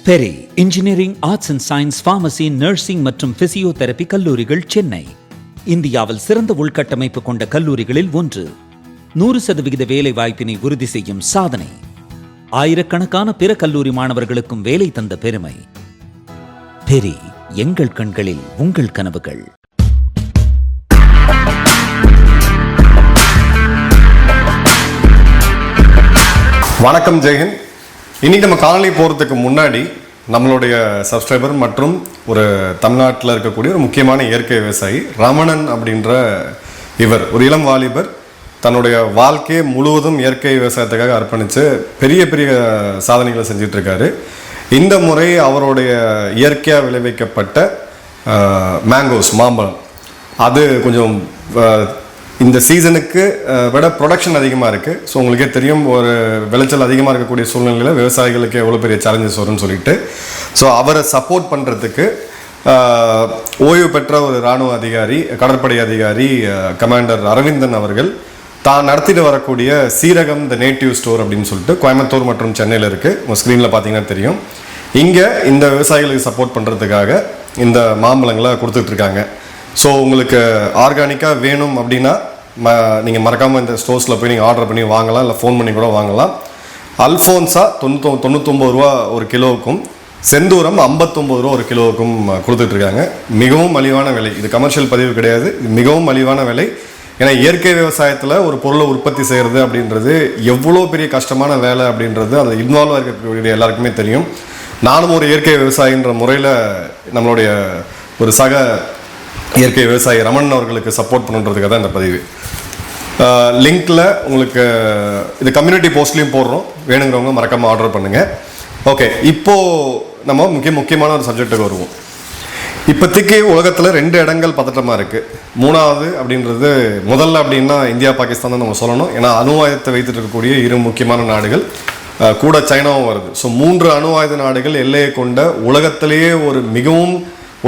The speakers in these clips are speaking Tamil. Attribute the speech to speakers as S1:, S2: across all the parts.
S1: Peri engineering, arts and science, pharmacy, nursing மற்றும் பிசியோதெரபி கல்லூரிகள் சென்னை இந்தியாவில் சிறந்த உள்கட்டமைப்பு கொண்ட கல்லூரிகளில் ஒன்று. 100% வேலை வாய்ப்பினை உறுதி செய்யும் சாதனை. ஆயிரக்கணக்கான பிற கல்லூரி மாணவர்களுக்கும் வேலை தந்த பெருமை. பெரி, எங்கள் கண்களில் உங்கள் கனவுகள்.
S2: வணக்கம், ஜெயஹிந்த். இன்னைக்கு நம்ம காணொலி போகிறதுக்கு முன்னாடி நம்மளுடைய சப்ஸ்கிரைபர் மற்றும் ஒரு தமிழ்நாட்டில் இருக்கக்கூடிய ஒரு முக்கியமான இயற்கை விவசாயி ரமணன் அப்படின்ற இவர் ஒரு இளம் வாலிபர் தன்னுடைய வாழ்க்கையை முழுவதும் இயற்கை விவசாயத்துக்காக அர்ப்பணித்து பெரிய பெரிய சாதனைகளை செஞ்சிட்ருக்காரு. இந்த முறை அவருடைய இயற்கையாக விளைவிக்கப்பட்ட மேங்கோஸ், மாம்பழம், அது கொஞ்சம் இந்த சீசனுக்கு விட ப்ரொடக்ஷன் அதிகமாக இருக்குது. ஸோ உங்களுக்கே தெரியும், ஒரு விளைச்சல் அதிகமாக இருக்கக்கூடிய சூழ்நிலையில் விவசாயிகளுக்கு எவ்வளோ பெரிய சேலஞ்சஸ் வரும்னு சொல்லிட்டு, ஸோ அவரை சப்போர்ட் பண்ணுறதுக்கு ஓய்வு பெற்ற ஒரு இராணுவ அதிகாரி, கடற்படை அதிகாரி கமாண்டர் அரவிந்தன் அவர்கள் தான் நடத்திட்டு வரக்கூடிய சீரகம் த நேட்டிவ் ஸ்டோர் அப்படின்னு சொல்லிட்டு கோயம்புத்தூர் மற்றும் சென்னையில் இருக்குது. உங்கள் ஸ்க்ரீனில் பார்த்தீங்கன்னா தெரியும். இங்கே இந்த விவசாயிகளுக்கு சப்போர்ட் பண்ணுறதுக்காக இந்த மாம்பழங்களை கொடுத்துட்ருக்காங்க. ஸோ உங்களுக்கு ஆர்கானிக்காக வேணும் அப்படின்னா நீங்கள் மறக்காமல் இந்த ஸ்டோர்ஸில் போய் நீங்கள் ஆர்டர் பண்ணி வாங்கலாம், இல்லை ஃபோன் பண்ணி கூட வாங்கலாம். அல்ஃபோன்ஸா 99 ரூபா ஒரு கிலோவுக்கும், செந்தூரம் 59 ரூபா ஒரு கிலோவுக்கும் கொடுத்துட்ருக்காங்க. மிகவும் மலிவான விலை. இது கமர்ஷியல் பதிவு கிடையாது, இது மிகவும் மலிவான விலை. ஏன்னா இயற்கை விவசாயத்தில் ஒரு பொருளை உற்பத்தி செய்கிறது அப்படின்றது எவ்வளோ பெரிய கஷ்டமான வேலை அப்படின்றது அதை இன்வால்வாக இருக்கக்கூடிய எல்லாருக்குமே தெரியும். நானும் ஒரு இயற்கை விவசாயின்ற முறையில் நம்மளுடைய ஒரு சக இயற்கை விவசாயி ரமணன் அவர்களுக்கு சப்போர்ட் பண்ணுறதுக்காக தான் இந்த பதிவு. லிங்க்கில் உங்களுக்கு இது கம்யூனிட்டி போஸ்ட்லேயும் போடுறோம், வேணுங்கிறவங்க மறக்காமல் ஆர்டர் பண்ணுங்கள். ஓகே, இப்போது நம்ம முக்கியமான ஒரு சப்ஜெக்டுக்கு வருவோம். இப்போதைக்கு உலகத்தில் 2 இடங்கள் பதட்டமாக இருக்குது. 3வது அப்படின்றது, முதல்ல அப்படின்னா இந்தியா பாகிஸ்தான் தான் நம்ம சொல்லணும். ஏன்னா அணு ஆயுதத்தை வைத்துட்டு இருக்கக்கூடிய 2 முக்கியமான நாடுகள், கூட சைனாவும் வருது. ஸோ 3 அணு ஆயுத நாடுகள் எல்லையை கொண்ட உலகத்திலேயே ஒரு மிகவும்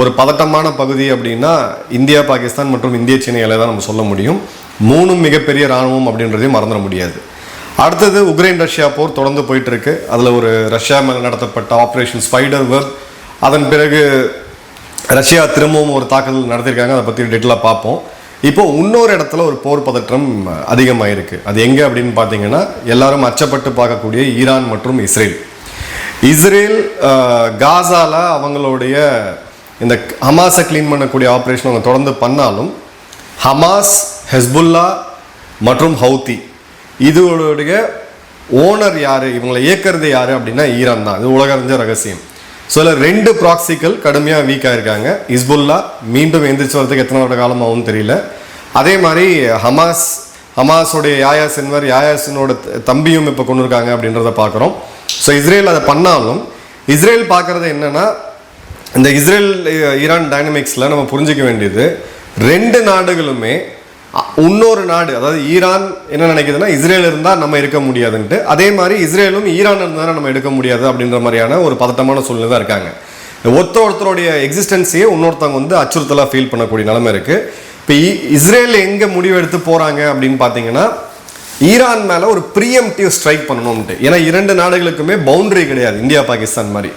S2: ஒரு பதட்டமான பகுதி அப்படின்னா இந்தியா பாகிஸ்தான் மற்றும் இந்திய சீன எல்லை தான் நம்ம சொல்ல முடியும். 3 மிகப்பெரிய இராணுவம் அப்படின்றதையும் மறந்துட முடியாது. அடுத்தது உக்ரைன் ரஷ்யா போர் தொடர்ந்து போயிட்டு இருக்கு. அதில் ஒரு ரஷ்யா மேலே நடத்தப்பட்ட ஆப்ரேஷன் ஸ்பைடர் வெப், அதன் பிறகு ரஷ்யா திரும்பவும் ஒரு தாக்குதல் நடத்தியிருக்காங்க. அதை பற்றி டீட்டெயிலாக பார்ப்போம். இப்போ இன்னொரு இடத்துல ஒரு போர் பதற்றம் அதிகமாகிருக்கு. அது எங்கே அப்படின்னு பார்த்தீங்கன்னா, எல்லாரும் அச்சப்பட்டு பார்க்கக்கூடிய ஈரான் மற்றும் இஸ்ரேல் காசால அவங்களுடைய இந்த ஹமாஸை க்ளீன் பண்ணக்கூடிய ஆப்ரேஷன் அவங்க தொடர்ந்து பண்ணாலும், ஹமாஸ், ஹெஸ்புல்லா மற்றும் ஹவுத்தி இதோடைய ஓனர் யார், இவங்களை இயக்கிறது யார் அப்படின்னா ஈரான் தான். இது உலக அறிஞ்ச ரகசியம். ஸோ இதில் 2 ப்ராக்சிகள் கடுமையாக வீக்காக இருக்காங்க. ஹிஸ்புல்லா மீண்டும் எந்திரிச்சு வரதுக்கு எத்தனை வருட காலமாகவும் தெரியல. அதே மாதிரி ஹமாஸோடைய யாயா சின்வர், தம்பியும் இப்போ கொண்டு இருக்காங்க அப்படின்றத பார்க்குறோம். ஸோ இஸ்ரேல் அதை பண்ணாலும், இஸ்ரேல் பார்க்குறது என்னென்னா, இந்த இஸ்ரேல் ஈரான் டைனமிக்ஸில் நம்ம புரிஞ்சிக்க வேண்டியது, 2 நாடுகளுமே இன்னொரு நாடு, அதாவது ஈரான் என்ன நினைக்குதுன்னா, இஸ்ரேல் இருந்தால் நம்ம இருக்க முடியாதுன்ட்டு, அதே மாதிரி இஸ்ரேலும் ஈரான் இருந்தால் நம்ம எடுக்க முடியாது அப்படின்ற மாதிரியான ஒரு பதட்டமான சூழ்நிலை தான் இருக்காங்க. ஒருத்தருடைய எக்ஸிஸ்டன்ஸையே இன்னொருத்தவங்க அச்சுறுத்தலாக ஃபீல் பண்ணக்கூடிய நிலைமை இருக்குது. இப்போ இஸ்ரேல் எங்கே முடிவு எடுத்து போகிறாங்க அப்படின்னு பார்த்தீங்கன்னா, ஈரான் மேலே ஒரு ப்ரீஎம்டிவ் ஸ்ட்ரைக் பண்ணணும்ட்டு. ஏன்னா 2 நாடுகளுக்குமே பவுண்டரி கிடையாது, இந்தியா பாகிஸ்தான் மாதிரி.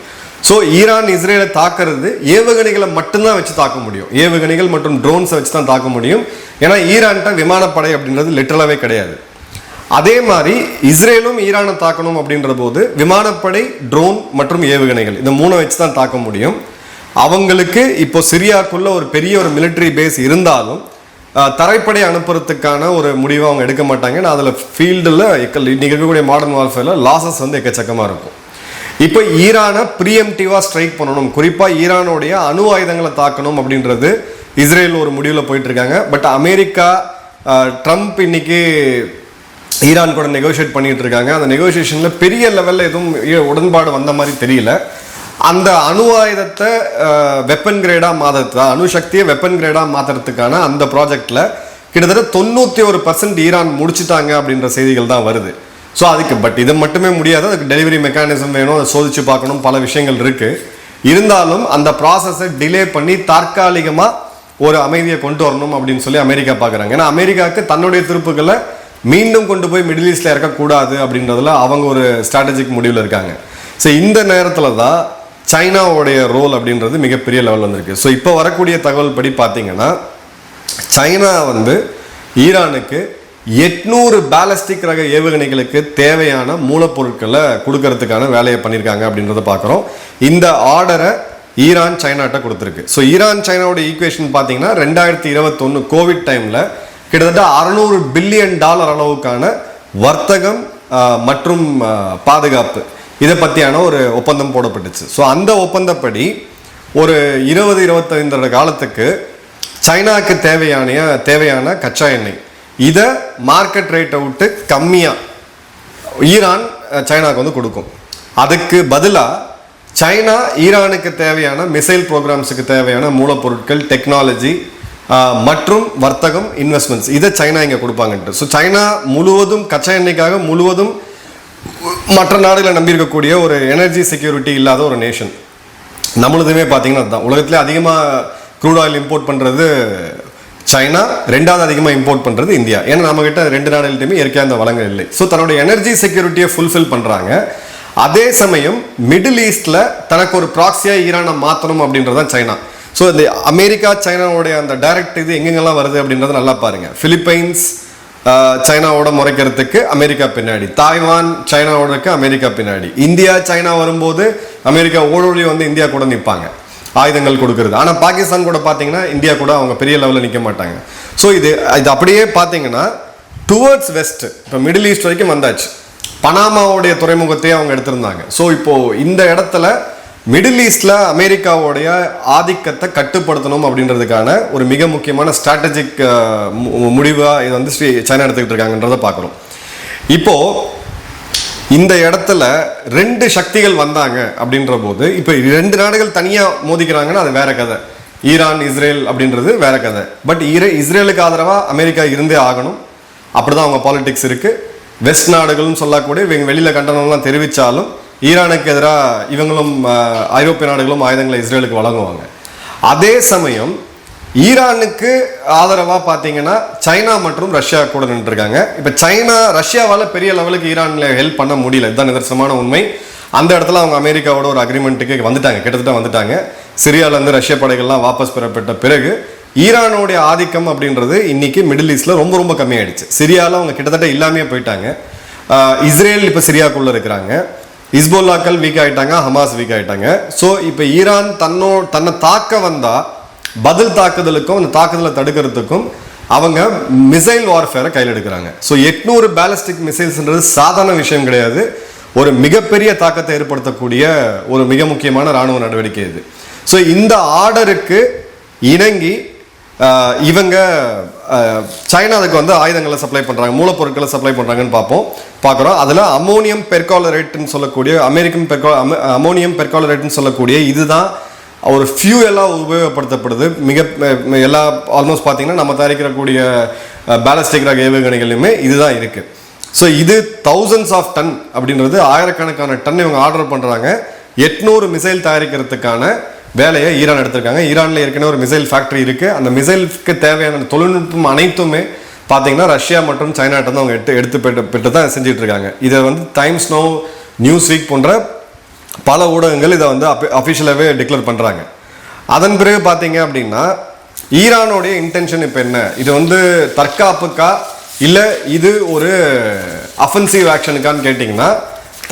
S2: ஸோ ஈரான் இஸ்ரேலை தாக்குறது ஏவுகணைகளை மட்டும்தான் வச்சு தாக்க முடியும். ஏவுகணைகள் மற்றும் ட்ரோன்ஸை வச்சு தான் தாக்க முடியும். ஏன்னா ஈரான்கிட்ட விமானப்படை அப்படின்றது லிட்டரலாகவே கிடையாது. அதே மாதிரி இஸ்ரேலும் ஈரானை தாக்கணும் அப்படின்ற போது விமானப்படை, ட்ரோன் மற்றும் ஏவுகணைகள், இந்த 3 வச்சு தான் தாக்க முடியும். அவங்களுக்கு இப்போ சிரியாக்குள்ள ஒரு பெரிய ஒரு மிலிட்டரி பேஸ் இருந்தாலும் தரைப்படை அனுப்புறதுக்கான ஒரு முடிவை அவங்க எடுக்க மாட்டாங்க. ஏன்னா அதில் ஃபீல்டில் இன்னைக்கு இருக்கக்கூடிய மாடர்ன் வார்ஃபேரில் லாசஸ் எக்கச்சக்கமாக இருக்கும். இப்போ ஈரானை ப்ரீஎம்டிவாக ஸ்ட்ரைக் பண்ணணும், குறிப்பாக ஈரானுடைய அணு ஆயுதங்களை தாக்கணும் அப்படின்றது இஸ்ரேல் ஒரு முடிவில் போயிட்டு இருக்காங்க. பட் அமெரிக்கா, ட்ரம்ப் இன்னைக்கு ஈரான் கூட நெகோஷியேட் பண்ணிட்டு இருக்காங்க. அந்த நெகோசியேஷனில் பெரிய லெவலில் எதுவும் உடன்பாடு வந்த மாதிரி தெரியல. அந்த அணு ஆயுதத்தை வெப்பன் கிரேடாக மாற்றுறது, அணுசக்தியை வெப்பன் கிரேடாக மாற்றுறதுக்கான அந்த ப்ராஜெக்டில் கிட்டத்தட்ட 91% ஈரான் முடிச்சுட்டாங்க அப்படின்ற செய்திகள் தான் வருது. ஸோ அதுக்கு இது மட்டுமே முடியாது, அதுக்கு டெலிவரி மெக்கானிசம் வேணும், அதை சோதிச்சு பார்க்கணும், பல விஷயங்கள் இருக்குது. இருந்தாலும் அந்த ப்ராசஸை டிலே பண்ணி தற்காலிகமாக ஒரு அமைதியை கொண்டு வரணும் அப்படின்னு சொல்லி அமெரிக்கா பார்க்குறாங்க. ஏன்னா அமெரிக்காவுக்கு தன்னுடைய திருப்புகளை மீண்டும் கொண்டு போய் மிடில் ஈஸ்டில் இறக்கக்கூடாது அப்படின்றதுல அவங்க ஒரு ஸ்ட்ராட்டஜிக் முடிவில் இருக்காங்க. ஸோ இந்த நேரத்தில் தான் சைனாவுடைய ரோல் அப்படின்றது மிகப்பெரிய லெவல் வந்திருக்கு. ஸோ இப்போ வரக்கூடிய தகவல் படி பார்த்தீங்கன்னா சைனா வந்து ஈரானுக்கு 800 பேலஸ்டிக் ரக ஏவுகணைகளுக்கு தேவையான மூலப்பொருட்களை கொடுக்கறதுக்கான வேலையை பண்ணியிருக்காங்க அப்படின்றத பார்க்குறோம். இந்த ஆர்டரை ஈரான் சைனாட்ட கொடுத்துருக்கு. ஸோ ஈரான் சைனாவோட ஈக்குவேஷன் பார்த்தீங்கன்னா 2021 கோவிட் டைமில் கிட்டத்தட்ட $600 பில்லியன் அளவுக்கான வர்த்தகம் மற்றும் பாதுகாப்பு இதை பற்றியான ஒரு ஒப்பந்தம் போடப்பட்டுச்சு. ஸோ அந்த ஒப்பந்தப்படி ஒரு 20-25 வருட காலத்துக்கு சைனாவுக்கு தேவையான கச்சா எண்ணெய் இதை மார்க்கெட் ரேட்டை விட்டு கம்மியாக ஈரான் சைனாவுக்கு வந்து கொடுக்கும். அதுக்கு பதிலாக சைனா ஈரானுக்கு தேவையான மிசைல் ப்ரோக்ராம்ஸுக்கு தேவையான மூலப்பொருட்கள், டெக்னாலஜி மற்றும் வர்த்தகம், இன்வெஸ்ட்மெண்ட்ஸ் இதை சைனா இங்கே கொடுப்பாங்கன்ட்டு. ஸோ சைனா முழுவதும் கச்சா எண்ணெய்க்காக முழுவதும் மற்ற நாடுகளை நம்பியிருக்கக்கூடிய ஒரு எனர்ஜி செக்யூரிட்டி இல்லாத ஒரு நேஷன். நம்மளுதுமே பார்த்தீங்கன்னா அதுதான். உலகத்திலே அதிகமாக க்ரூட் ஆயில் இம்போர்ட் பண்ணுறது சைனா, ரெண்டாவது அதிகமாக இம்போர்ட் பண்ணுறது இந்தியா. ஏன்னா நம்மகிட்ட 2 நாடுகள்கிட்டையுமே இயற்கையாக அந்த வளங்கள் இல்லை. ஸோ தன்னோட எனர்ஜி செக்யூரிட்டியை ஃபுல்ஃபில் பண்ணுறாங்க. அதே சமயம் மிடில் ஈஸ்டில் தனக்கு ஒரு ப்ராக்சியாக ஈரானை மாற்றணும் அப்படின்றது தான் சைனா. ஸோ இந்த அமெரிக்கா சைனாவுடைய அந்த டைரக்ட் இது எங்கெங்கெல்லாம் வருது அப்படின்றத நல்லா பாருங்கள். பிலிப்பைன்ஸ் சைனாவோட முறைக்கிறதுக்கு அமெரிக்கா பின்னாடி, தாய்வான் சைனாவோடக்கு அமெரிக்கா பின்னாடி, இந்தியா சைனா வரும்போது அமெரிக்கா ஓடோடி வந்து இந்தியா கூட நிற்பாங்க ஆயுதங்கள் கொடுக்கறது. ஆனால் பாகிஸ்தான் கூட பார்த்தீங்கன்னா இந்தியா கூட அவங்க பெரிய லெவலில் நிற்க மாட்டாங்க. ஸோ இது அப்படியே பார்த்தீங்கன்னா டுவர்ட்ஸ் வெஸ்ட், இப்போ மிடில் ஈஸ்ட் வரைக்கும் வந்தாச்சு. பனாமாவுடைய துறைமுகத்தையே அவங்க எடுத்திருந்தாங்க. ஸோ இப்போ இந்த இடத்துல மிடில் ஈஸ்டில் அமெரிக்காவுடைய ஆதிக்கத்தை கட்டுப்படுத்தணும் அப்படின்றதுக்கான ஒரு மிக முக்கியமான ஸ்ட்ராட்டஜிக் முடிவாக இது வந்து சைனா எடுத்துக்கிட்டு இருக்காங்கன்றதை பார்க்குறோம். இப்போது இந்த இடத்துல 2 சக்திகள் வந்தாங்க அப்படின்ற போது இப்போ 2 நாடுகள் தனியாக மோதிக்கிறாங்கன்னா அது வேற கதை. ஈரான் இஸ்ரேல் அப்படின்றது வேற கதை. பட் இஸ்ரேலுக்கு ஆதரவாக அமெரிக்கா இருந்தே ஆகணும், அப்படிதான் அவங்க பாலிடிக்ஸ் இருக்குது. வெஸ்ட் நாடுகள்னு சொல்லக்கூடிய இவங்க வெளியில் கண்டனம்லாம் தெரிவித்தாலும் ஈரானுக்கு எதிராக இவங்களும் ஐரோப்பிய நாடுகளும் ஆயுதங்களை இஸ்ரேலுக்கு வழங்குவாங்க. அதே சமயம் ஈரானுக்கு ஆதரவாக பார்த்தீங்கன்னா சைனா மற்றும் ரஷ்யா கூட நின்றுருக்காங்க. இப்போ சைனா ரஷ்யாவால் பெரிய லெவலுக்கு ஈரானில் ஹெல்ப் பண்ண முடியல, இதுதான் நிதர்சனமான உண்மை. அந்த இடத்துல அவங்க அமெரிக்காவோட ஒரு அக்ரிமெண்ட்டுக்கு வந்துட்டாங்க, கிட்டத்தட்ட வந்துட்டாங்க. சிரியாவிலேருந்து ரஷ்ய படைகள்லாம் வாபஸ் பெறப்பட்ட பிறகு ஈரானுடைய ஆதிக்கம் அப்படின்றது இன்னைக்கு மிடில் ஈஸ்டில் ரொம்ப ரொம்ப கம்மியாயிடுச்சு. சிரியாவில் அவங்க கிட்டத்தட்ட இல்லாமையே போயிட்டாங்க. இஸ்ரேல் இப்போ சிரியாக்குள்ளே இருக்கிறாங்க. இஸ்போல்லாக்கள் வீக் ஆகிட்டாங்க, ஹமாஸ் வீக் ஆகிட்டாங்க. ஸோ இப்போ ஈரான் தன்னை தாக்க வந்தால் பதில் தாக்குதலுக்கும் அந்த தாக்குதலை தடுக்கிறதுக்கும் அவங்க மிசைல் வார்ஃபேரை கையில் எடுக்கிறாங்க. ஸோ 800 பேலஸ்டிக் மிசைல்ஸ்ன்றது சாதாரண விஷயம் கிடையாது. ஒரு மிகப்பெரிய தாக்கத்தை ஏற்படுத்தக்கூடிய ஒரு மிக முக்கியமான இராணுவ நடவடிக்கை இது. ஸோ இந்த ஆர்டருக்கு இணங்கி இவங்க சைனா அதுக்கு வந்து ஆயுதங்களை சப்ளை பண்ணுறாங்க, மூலப்பொருட்களை சப்ளை பண்ணுறாங்கன்னு பார்க்குறோம். அதில் அமோனியம் பெர்காலரேட்னு சொல்லக்கூடிய அமோனியம் பெர்காலரேட்னு சொல்லக்கூடிய இதுதான் ஒரு ஃபியூயலாக உபயோகப்படுத்தப்படுது. எல்லா ஆல்மோஸ்ட் பார்த்தீங்கன்னா நம்ம தயாரிக்கக்கூடிய பேலஸ்டிக் ரக ஏவுகணைகளுமே இதுதான் இருக்குது. ஸோ இது thousands of டன் அப்படின்றது, ஆயிரக்கணக்கான டன் இவங்க ஆர்டர் பண்ணுறாங்க. 800 மிசைல் தயாரிக்கிறதுக்கான வேலையை ஈரான் எடுத்திருக்காங்க. ஈரானில் ஏற்கனவே ஒரு மிசைல் ஃபேக்ட்ரி இருக்குது. அந்த மிசைலுக்கு தேவையான தொழில்நுட்பம் அனைத்துமே பார்த்தீங்கன்னா ரஷ்யா மற்றும் சைனாட்ட தான் அவங்க எடுத்து தான் செஞ்சுட்டு இருக்காங்க. இதை வந்து டைம்ஸ் நவ், நியூஸ் வீக் போன்ற பல ஊடகங்கள் இதை வந்து அஃபிஷியலாகவே டிக்ளேர் பண்ணுறாங்க. அதன் பிறகு பார்த்தீங்க அப்படின்னா ஈரானுடைய இன்டென்ஷன் இப்போ என்ன, இது வந்து தற்காப்புக்கா இல்லை இது ஒரு அஃபென்சிவ் ஆக்ஷனுக்கான்னு கேட்டிங்கன்னா,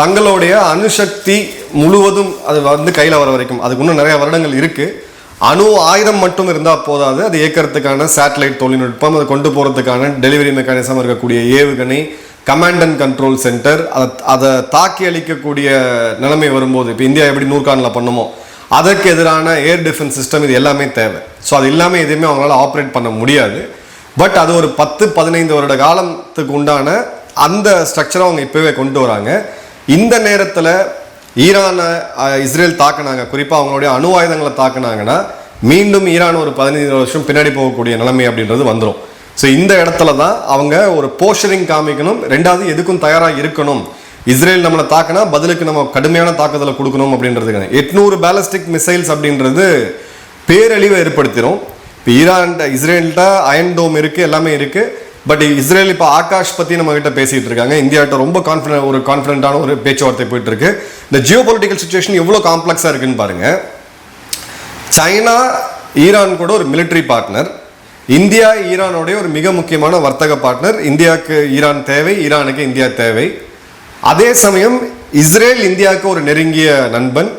S2: தங்களுடைய அணுசக்தி முழுவதும் அது வந்து கையில் வர வரைக்கும் அதுக்கு இன்னும் நிறைய வருடங்கள் இருக்குது. அணு ஆயுதம் மட்டும் இருந்தால் போதாது, அது இயக்கிறதுக்கான சேட்டலைட் தொழில்நுட்பம், அதை கொண்டு போகிறதுக்கான டெலிவரி மெக்கானிசம் இருக்கக்கூடிய ஏவுகணை, கமாண்ட் அண்ட் கண்ட்ரோல் சென்டர், அதை தாக்கி அளிக்கக்கூடிய நிலைமை வரும்போது இப்போ இந்தியா எப்படி நூர்கானில் பண்ணுமோ அதற்கு எதிரான ஏர் டிஃபென்ஸ் சிஸ்டம், இது எல்லாமே தேவை. ஸோ அது இல்லாமல் எதுவுமே அவங்களால ஆப்ரேட் பண்ண முடியாது. பட் அது ஒரு 10-15 வருட காலத்துக்கு உண்டான அந்த ஸ்ட்ரக்சரை அவங்க இப்போவே கொண்டு வராங்க. இந்த நேரத்தில் ஈரானை இஸ்ரேல் தாக்குனாங்க, குறிப்பாக அவங்களுடைய அணு ஆயுதங்களை தாக்குனாங்கன்னா மீண்டும் ஈரான் ஒரு 15 வருஷம் பின்னாடி போகக்கூடிய நிலைமை அப்படின்றது வந்துடும். ஸோ இந்த இடத்துல தான் அவங்க ஒரு போஸ்டரிங் காமிக்கணும். ரெண்டாவது எதுக்கும் தயாராக இருக்கணும். இஸ்ரேல் நம்மளை தாக்கினா பதிலுக்கு நம்ம கடுமையான தாக்குதலை கொடுக்கணும் அப்படின்றதுக்கு 800 பேலஸ்டிக் மிசைல்ஸ் அப்படின்றது பேரழிவை ஏற்படுத்திடும். இப்போ இஸ்ரேல்கிட்ட அயன் டோம் இருக்குது, எல்லாமே இருக்குது. பட் இஸ்ரேல் இப்போ ஆகாஷ் பற்றி நம்ம கிட்ட பேசிட்டு இருக்காங்க. இந்தியாட்ட ரொம்ப கான்ஃபிடென்ட்டான ஒரு பேச்சுவார்த்தை போயிட்டு இருக்கு. இந்த ஜியோ பொலிட்டிக்கல் சுச்சுவேஷன் எவ்வளோ காம்ப்ளெக்ஸாக இருக்குன்னு பாருங்க. சைனா ஈரான் கூட ஒரு மிலிட்டரி பார்ட்னர், இந்தியா ஈரானோடைய ஒரு மிக முக்கியமான வர்த்தக பார்ட்னர். இந்தியாவுக்கு ஈரான் தேவை, ஈரானுக்கு இந்தியா தேவை. அதே சமயம் இஸ்ரேல் இந்தியாவுக்கு ஒரு நெருங்கிய நண்பன்,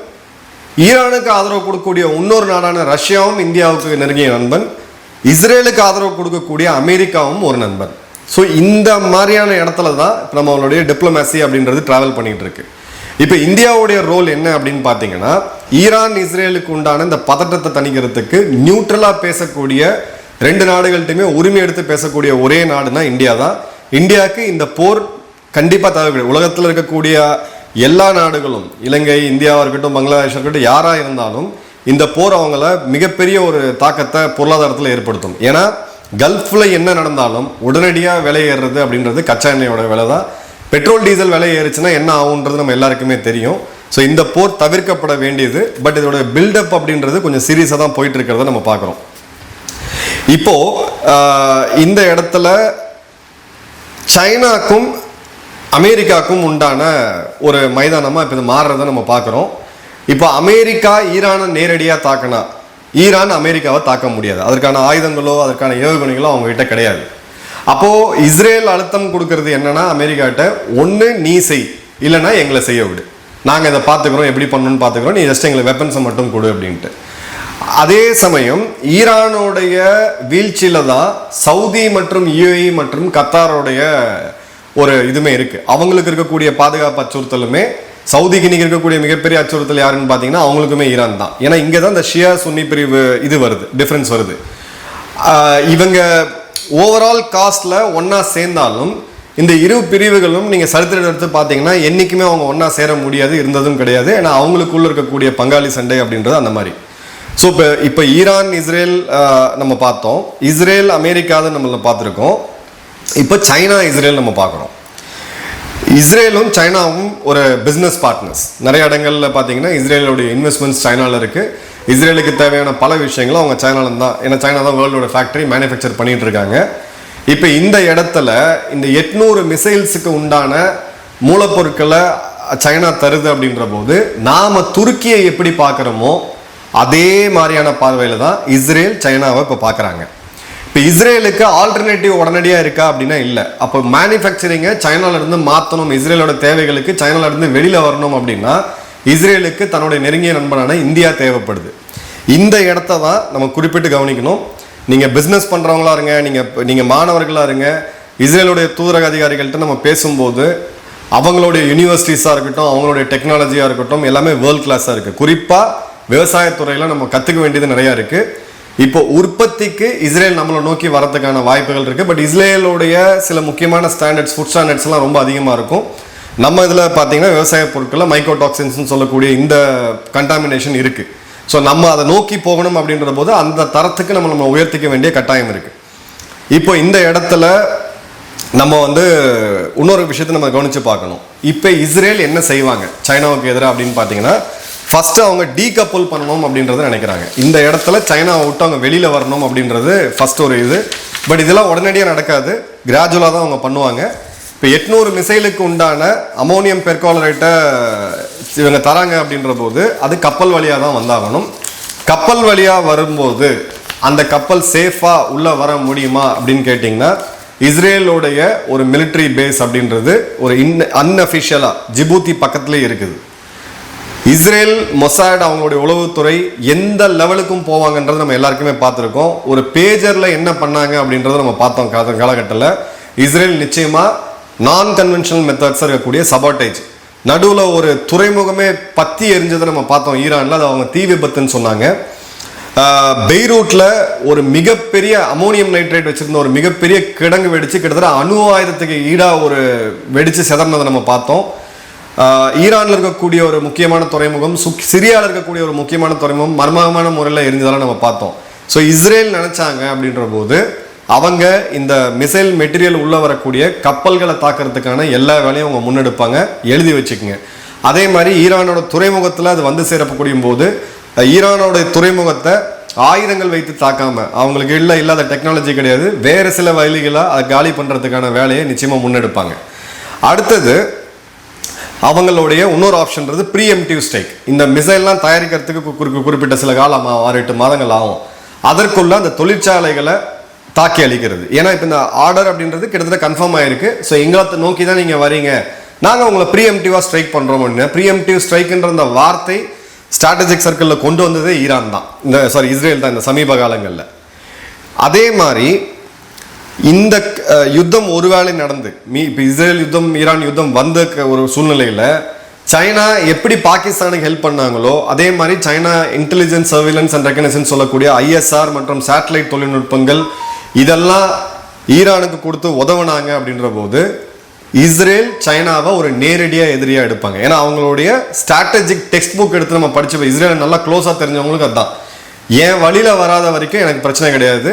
S2: ஈரானுக்கு ஆதரவு கொடுக்கக்கூடிய இன்னொரு நாடான ரஷ்யாவும் இந்தியாவுக்கு நெருங்கிய நண்பன், இஸ்ரேலுக்கு ஆதரவு கொடுக்கக்கூடிய அமெரிக்காவும் ஒரு நண்பன். ஸோ இந்த மாதிரியான இடத்துல தான் இப்போ நம்மளுடைய டிப்ளமேசி அப்படின்றது டிராவல் பண்ணிட்டு இருக்கு. இப்போ இந்தியாவுடைய ரோல் என்ன அப்படின்னு பார்த்தீங்கன்னா, ஈரான் இஸ்ரேலுக்கு உண்டான இந்த பதட்டத்தை தணிக்கிறதுக்கு நியூட்ரலாக பேசக்கூடிய ரெண்டு நாடுகள்கிட்டையுமே உரிமை எடுத்து பேசக்கூடிய ஒரே நாடுனா இந்தியா தான். இந்தியாவுக்கு இந்த போர் கண்டிப்பாக தேவைப்படுது. உலகத்தில் இருக்கக்கூடிய எல்லா நாடுகளும், இலங்கை, இந்தியாவாக இருக்கட்டும், பங்களாதேஷ் இருக்கட்டும், யாராக இருந்தாலும் இந்த போர் அவங்கள மிகப்பெரிய ஒரு தாக்கத்தை பொருளாதாரத்தில் ஏற்படுத்தும். ஏன்னா கல்ஃபில் என்ன நடந்தாலும் உடனடியாக விலை ஏறுறது அப்படின்றது கச்சா எண்ணெயோட விலை தான். பெட்ரோல் டீசல் விலை ஏறுச்சுன்னா என்ன ஆகுன்றது நம்ம எல்லாருக்குமே தெரியும். ஸோ இந்த போர் தவிர்க்கப்பட வேண்டியது. பட் இதோட பில்டப் அப்படின்றது கொஞ்சம் சீரியஸாக தான் போயிட்டு இருக்கிறத நம்ம பார்க்குறோம். இப்போ இந்த இடத்துல சைனாக்கும் அமெரிக்காவுக்கும் உண்டான ஒரு மைதானமாக இப்போ இது மாறுறதை நம்ம பார்க்குறோம். இப்போ அமெரிக்கா ஈரானை நேரடியாக தாக்கினா ஈரான் அமெரிக்காவை தாக்க முடியாது. அதற்கான ஆயுதங்களோ அதற்கான ஏவுகணைகளோ அவங்ககிட்ட கிடையாது. அப்போது இஸ்ரேல் அழுத்தம் கொடுக்கறது என்னன்னா, அமெரிக்காட்ட ஒன்று நீ செய், இல்லைன்னா எங்களை செய்ய விடு, நாங்கள் இதை பார்த்துக்கிறோம், எப்படி பண்ணணும்னு பார்த்துக்கிறோம், நீ ஜஸ்ட் எங்களுக்கு வெப்பன்ஸை மட்டும் கொடு அப்படின்ட்டு. அதே சமயம் ஈரானுடைய வீழ்ச்சியில தான் சவுதி மற்றும் யுஏஇ மற்றும் கத்தாரோடைய ஒரு இதுமே இருக்கு. அவங்களுக்கு இருக்கக்கூடிய பாதுகாப்பு அச்சுறுத்தலுமே, சவுதிக்கு இன்னைக்கு இருக்கக்கூடிய மிகப்பெரிய அச்சுறுத்தல் யாருன்னு பார்த்தீங்கன்னா அவங்களுக்குமே ஈரான் தான். ஏன்னா இங்கே தான் இந்த ஷியா சுன்னி பிரிவு இது வருது, டிஃப்ரென்ஸ் வருது. இவங்க ஓவரால் காஸ்ட்ல ஒன்னா சேர்ந்தாலும் இந்த இரு பிரிவுகளும் நீங்கள் சரித்திரம் எடுத்து பார்த்தீங்கன்னா என்றைக்குமே அவங்க ஒன்றா சேர முடியாது, இருந்ததும் கிடையாது. ஏன்னா அவங்களுக்குள்ள இருக்கக்கூடிய பங்காளி சண்டை அப்படின்றது அந்த மாதிரி. ஸோ இப்போ ஈரான் இஸ்ரேல் நம்ம பார்த்தோம், இஸ்ரேல் அமெரிக்காவை நம்மள பார்த்துருக்கோம். இப்போ சைனா இஸ்ரேல் நம்ம பார்க்குறோம். இஸ்ரேலும் சைனாவும் ஒரு பிஸ்னஸ் பார்ட்னர்ஸ். நிறைய இடங்களில் பார்த்தீங்கன்னா இஸ்ரேலுடைய இன்வெஸ்ட்மெண்ட்ஸ் சைனாவில் இருக்குது. இஸ்ரேலுக்கு தேவையான பல விஷயங்களும் அவங்க சைனாவில் தான், ஏன்னா சைனா தான் வேர்ல்டோட ஃபேக்டரி மேனுஃபேக்சர் பண்ணிட்டு இருக்காங்க. இப்போ இந்த இடத்துல இந்த 800 மிசைல்ஸுக்கு உண்டான மூலப்பொருட்களை சைனா தருது அப்படின்ற போது நாம் துருக்கியை எப்படி பார்க்குறோமோ அதே மாதிரியான பார்வையில் தான் இஸ்ரேல் சைனாவை இப்போ பார்க்குறாங்க. இப்போ இஸ்ரேலுக்கு ஆல்டர்னேட்டிவ் உடனடியாக இருக்கா அப்படின்னா இல்லை. அப்போ மேனுஃபேக்சரிங்கை சைனாவிலேருந்து மாற்றணும், இஸ்ரேலோட தேவைகளுக்கு சைனாவிலேருந்து வெளியில் வரணும் அப்படின்னா இஸ்ரேலுக்கு தன்னுடைய நெருங்கிய நண்பனான இந்தியா தேவைப்படுது. இந்த இடத்த தான் நம்ம குறிப்பிட்டு கவனிக்கணும். நீங்கள் பிஸ்னஸ் பண்ணுறவங்களா இருங்க, நீங்கள் மாணவர்களாக இருங்க, இஸ்ரேலுடைய தூதரக அதிகாரிகள்கிட்ட நம்ம பேசும்போது அவங்களுடைய யூனிவர்சிட்டிஸாக இருக்கட்டும், அவங்களுடைய டெக்னாலஜியாக இருக்கட்டும், எல்லாமே வேர்ல்ட் கிளாஸாக இருக்குது. குறிப்பாக விவசாயத்துறையில் நம்ம கற்றுக்க வேண்டியது நிறையா இருக்குது. இப்போ உற்பத்திக்கு இஸ்ரேல் நம்மளை நோக்கி வரதுக்கான வாய்ப்புகள் இருக்குது. பட் இஸ்ரேலுடைய சில முக்கியமான ஸ்டாண்டர்ட்ஸ், ஃபுட் ஸ்டாண்டர்ட்ஸ்லாம் ரொம்ப அதிகமாக இருக்கும். நம்ம இதில் பார்த்தீங்கன்னா விவசாய பொருட்களில் மைக்ரோடாக்சின்ஸ்னு சொல்லக்கூடிய இந்த கண்டாமினேஷன் இருக்குது. ஸோ நம்ம அதை நோக்கி போகணும் அப்படின்ற போது அந்த தரத்துக்கு நம்ம உயர்த்திக்க வேண்டிய கட்டாயம் இருக்குது. இப்போ இந்த இடத்துல நம்ம இன்னொரு விஷயத்தை நம்ம கவனித்து பார்க்கணும். இப்போ இஸ்ரேல் என்ன செய்வாங்க சைனாவுக்கு எதிராக அப்படின்னு பார்த்தீங்கன்னா, ஃபஸ்ட்டு அவங்க டீகப்புள் பண்ணணும் அப்படின்றத நினைக்கிறாங்க. இந்த இடத்துல சைனாவை விட்டு அவங்க வெளியில் வரணும் அப்படின்றது ஃபஸ்ட் ஒரு இது. பட் இதெல்லாம் உடனடியாக நடக்காது, கிராஜுவலாக தான் அவங்க பண்ணுவாங்க. இப்போ 800 மிசைலுக்கு உண்டான அமோனியம் பெர்காலரேட்டை இவங்க தராங்க அப்படின்ற போது அது கப்பல் வழியாக தான் வந்தாகணும். கப்பல் வழியாக வரும்போது அந்த கப்பல் சேஃபாக உள்ளே வர முடியுமா அப்படின்னு கேட்டிங்கன்னா, இஸ்ரேலோடைய ஒரு மிலிட்ரி பேஸ் அப்படின்றது ஒரு அன்அஃபிஷியலாக ஜிபூத்தி பக்கத்துலேயே இருக்குது. இஸ்ரேல் மொசாட் அவங்களுடைய உளவுத்துறை எந்த லெவலுக்கும் போவாங்கன்றது நம்ம எல்லாருக்குமே பார்த்துருக்கோம். ஒரு பேஜரில் என்ன பண்ணாங்க அப்படின்றத நம்ம பார்த்தோம் காலகட்டத்தில். இஸ்ரேல் நிச்சயமாக நான் கன்வென்ஷனல் மெத்தட்ஸ் இருக்கக்கூடிய சபாட்டேஜ், நடுவில் ஒரு துறைமுகமே பற்றி எரிஞ்சதை நம்ம பார்த்தோம் ஈரானில். அது அவங்க தீ விபத்துன்னு சொன்னாங்க. பெய்ரூட்டில் ஒரு மிகப்பெரிய அமோனியம் நைட்ரேட் வச்சுருந்த ஒரு மிகப்பெரிய கிடங்கு வெடித்து கிட்டத்தட்ட அணு ஆயுதத்துக்கு ஈடாக ஒரு வெடித்து செதறினதை நம்ம பார்த்தோம். ஈரானில் இருக்கக்கூடிய ஒரு முக்கியமான துறைமுகம், சிரியாவில் இருக்கக்கூடிய ஒரு முக்கியமான துறைமுகம் மர்மமான முறையில் எரிஞ்சதெல்லாம் நம்ம பார்த்தோம். ஸோ இஸ்ரேல் நினச்சாங்க அப்படின்ற போது அவங்க இந்த மிசைல் மெட்டீரியல் உள்ளே வரக்கூடிய கப்பல்களை தாக்கிறதுக்கான எல்லா வேலையும் அவங்க முன்னெடுப்பாங்க, எழுதி வச்சுக்கோங்க. அதே மாதிரி ஈரானோட துறைமுகத்தில் அது சேரக்கூடிய போது ஈரானோட துறைமுகத்தை ஆயுதங்கள் வைத்து தாக்காம, அவங்களுக்கு இல்லாத டெக்னாலஜி கிடையாது, வேறு சில வழிகளாக அதை காலி பண்ணுறதுக்கான வேலையை நிச்சயமாக முன்னெடுப்பாங்க. அடுத்தது அவங்களுடைய இன்னொரு ஆப்ஷன்றது ப்ரீஎம்டிவ் ஸ்ட்ரைக். இந்த மிசைல்லாம் தயாரிக்கிறதுக்கு குறிப்பிட்ட சில காலம் 6-8 மாதங்கள் ஆகும். அதற்குள்ள அந்த தொழிற்சாலைகளை தாக்கி அளிக்கிறது. ஏன்னா இப்போ இந்த ஆர்டர் அப்படின்றது கிட்டத்தட்ட கன்ஃபார்ம் ஆயிருக்கு. ஸோ எங்களை நோக்கி தான் நீங்கள் வரீங்க, நாங்கள் உங்களை ப்ரீஎம்டிவாக ஸ்ட்ரைக் பண்ணுறோம் அப்படின்னா, ப்ரீஎம்டிவ் ஸ்ட்ரைக்குன்ற அந்த வார்த்தை ஸ்ட்ராட்டஜிக் சர்க்கிளில் கொண்டு வந்ததே ஈரான் தான், இஸ்ரேல் தான் இந்த சமீப காலங்களில். அதே மாதிரி இந்த யுத்தம் ஒருவேளை நடந்து இப்போ இஸ்ரேல் யுத்தம் ஈரான் யுத்தம் வந்த ஒரு சூழ்நிலையில் சைனா எப்படி பாகிஸ்தானுக்கு ஹெல்ப் பண்ணாங்களோ அதே மாதிரி China intelligence surveillance and reconnaissance சொல்லக்கூடிய ISR மற்றும் சேட்டலைட் தொழில்நுட்பங்கள் இதெல்லாம் ஈரானுக்கு கொடுத்து உதவுனாங்க அப்படின்ற போது இஸ்ரேல் சைனாவை ஒரு நேரடியாக எதிரியாக எடுப்பாங்க. ஏன்னா அவங்களுடைய ஸ்ட்ராட்டஜிக் டெக்ஸ்ட் புக் எடுத்து நம்ம படிச்சு இஸ்ரேல் நல்லா க்ளோஸாக தெரிஞ்சவங்களுக்கு அதுதான், என் வழியில் வராத வரைக்கும் எனக்கு பிரச்சனை கிடையாது,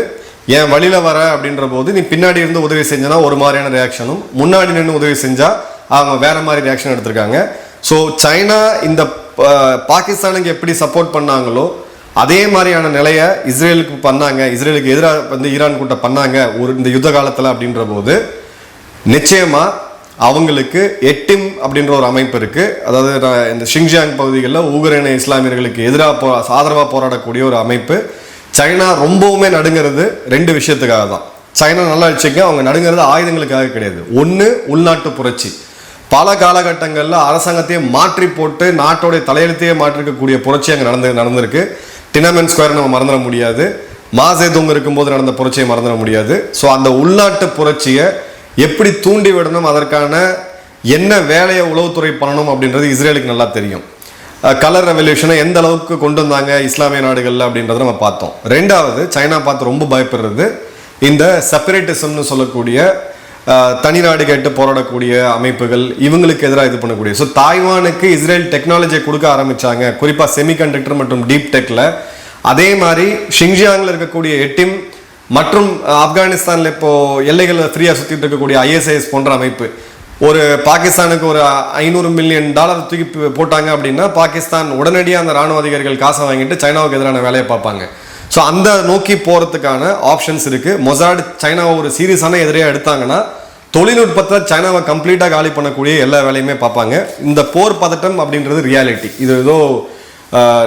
S2: என் வழியில் வர அப்படின்ற போது நீ பின்னாடி இருந்து உதவி செஞ்சனா ஒரு மாதிரியான ரியாக்ஷனும், முன்னாடி நின்று உதவி செஞ்சால் அவங்க வேற மாதிரி ரியாக்ஷன் எடுத்திருக்காங்க. ஸோ சைனா இந்த பாகிஸ்தானுக்கு எப்படி சப்போர்ட் பண்ணாங்களோ அதே மாதிரியான நிலையை இஸ்ரேலுக்கு பண்ணாங்க, இஸ்ரேலுக்கு எதிராக ஈரான் கூட்ட பண்ணாங்க இந்த யுத்த காலத்தில் அப்படின்ற போது நிச்சயமாக அவங்களுக்கு எட்டிம் அப்படின்ற ஒரு அமைப்பு இருக்குது. அதாவது இந்த ஷிங்ஜியாங் பகுதிகளில் உக்ரைன் இஸ்லாமியர்களுக்கு எதிராக ஆதரவாக போராடக்கூடிய ஒரு அமைப்பு. சைனா ரொம்பவுமே நடுங்கிறது 2 விஷயத்துக்காக தான். சைனா நல்லா வச்சுக்க, அவங்க நடுங்கிறது ஆயுதங்களுக்காக கிடையாது. ஒன்று உள்நாட்டு புரட்சி, பல காலகட்டங்களில் அரசாங்கத்தையே மாற்றி போட்டு நாட்டோடைய தலையெழுத்தையே மாற்றிருக்கக்கூடிய புரட்சி அங்கே நடந்திருக்கு. டினமென் ஸ்கொயர் நம்ம மறந்துட முடியாது, மாசேதுங் இருக்கும்போது நடந்த புரட்சியை மறந்துட முடியாது. ஸோ அந்த உள்நாட்டு புரட்சியை எப்படி தூண்டி விடணும், அதற்கான என்ன வேலையை உளவுத்துறை பண்ணணும் அப்படின்றது இஸ்ரேலுக்கு நல்லா தெரியும். கலர் ரெவல்யூஷனை எந்த அளவுக்கு கொண்டு வந்தாங்க இஸ்லாமிய நாடுகளில் அப்படின்றத நம்ம பார்த்தோம். 2வது சைனா பார்த்து ரொம்ப பயப்படுறது இந்த செப்பரேட்டிசம்னு சொல்லக்கூடிய தனிநாடு கேட்டு போராடக்கூடிய அமைப்புகள், இவங்களுக்கு எதிராக இது பண்ணக்கூடிய. ஸோ தாய்வானுக்கு இஸ்ரேல் டெக்னாலஜியை கொடுக்க ஆரம்பித்தாங்க, குறிப்பாக செமிகண்டக்டர் மற்றும் டீப் டெக்கில். அதே மாதிரி ஷிங்ஜியாங்கில் இருக்கக்கூடிய எட்டிம் மற்றும் ஆப்கானிஸ்தானில் இப்போது எல்லைகளில் ஃப்ரீயாக சுற்றிட்டு இருக்கக்கூடிய ISIS போன்ற அமைப்பு ஒரு பாகிஸ்தானுக்கு ஒரு $500 மில்லியன் தூக்கி போட்டாங்க அப்படின்னா பாகிஸ்தான் உடனடியாக அந்த ராணுவ அதிகாரிகள் காசை வாங்கிட்டு சைனாவுக்கு எதிரான வேலையை பார்ப்பாங்க. ஸோ அந்த நோக்கி போகிறதுக்கான ஆப்ஷன்ஸ் இருக்குது. மொசாட் சைனாவை ஒரு சீரியஸான எதிரியாக எடுத்தாங்கன்னா தொழில்நுட்பத்தில் சைனாவை கம்ப்ளீட்டாக காலி பண்ணக்கூடிய எல்லா வேலையுமே பார்ப்பாங்க. இந்த போர் பதட்டம் அப்படின்றது ரியாலிட்டி, இது ஏதோ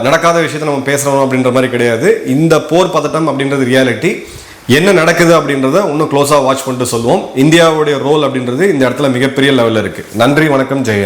S2: நடக்காத விஷயத்தை நம்ம பேசுகிறோம் அப்படின்ற மாதிரி கிடையாது. இந்த போர் பதட்டம் அப்படின்றது ரியாலிட்டி. என்ன நடக்குது அப்படின்றத இன்னும் க்ளோஸாக வாட்ச் பண்ணிட்டு சொல்லுவோம். இந்தியாவுடைய ரோல் அப்படின்றது இந்த இடத்துல மிகப்பெரிய லெவலில் இருக்குது. நன்றி, வணக்கம், ஜெயன்.